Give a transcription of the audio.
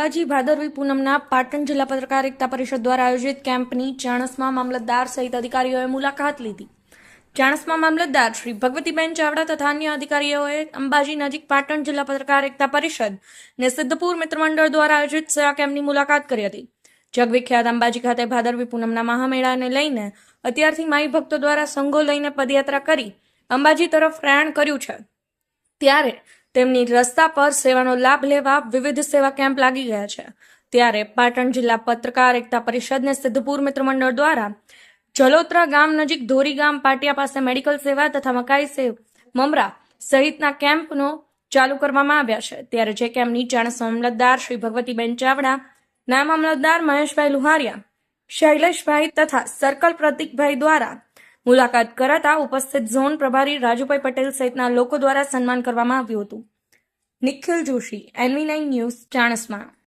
અંબાજી ભાદરવી પૂનમના પાટણ જિલ્લા પત્રકાર એકતા પરિષદ દ્વારા આયોજિત કેમ્પની ચાણસ્મા મામલતદાર સહિત અધિકારીઓએ મુલાકાત લીધી। ચાણસ્મા મામલતદાર શ્રી ભગવતીબેન ચાવડા તથા અન્ય અધિકારીઓએ અંબાજી નજીક પાટણ જિલ્લા પત્રકાર એકતા પરિષદ ને સિદ્ધપુર મિત્રમંડળ દ્વારા આયોજિત સેવા કેમ્પની મુલાકાત કરી હતી। જગવિખ્યાત અંબાજી ખાતે ભાદરવી પૂનમના મહામેળાને લઈને અત્યારથી માઈ ભક્તો દ્વારા સંઘો લઈને પદયાત્રા કરી અંબાજી તરફ પ્રયાણ કર્યું છે, ત્યારે તેમની રસ્તા પર સેવાનો લાભ લેવા વિવિધ સેવા કેમ્પ લાગી ગયા છે। ત્યારે પાટણ જિલ્લા પત્રકાર એકતા પરિષદને સિદ્ધપુર મિત્રમંડળ દ્વારા જલોત્રા ગામ નજીક ધોરી ગામ પાટિયા પાસે મેડિકલ સેવા તથા મકાઈ સેવ મમરા સહિતના કેમ્પનો ચાલુ કરવામાં આવ્યા છે। ત્યારે જે કેમ્પની ચાણસ્મા મામલતદાર શ્રી ભગવતીબેન ચાવડા, નાયબ મામલતદાર મહેશભાઈ લુહારિયા, શૈલેષભાઈ તથા સર્કલ પ્રતિકભાઈ દ્વારા મુલાકાત કરાતા ઉપસ્થિત ઝોન પ્રભારી રાજુભાઈ પટેલ સહિતના લોકો દ્વારા સન્માન કરવામાં આવ્યું હતું। Nikhil Joshi, NV9 news, Chanasma.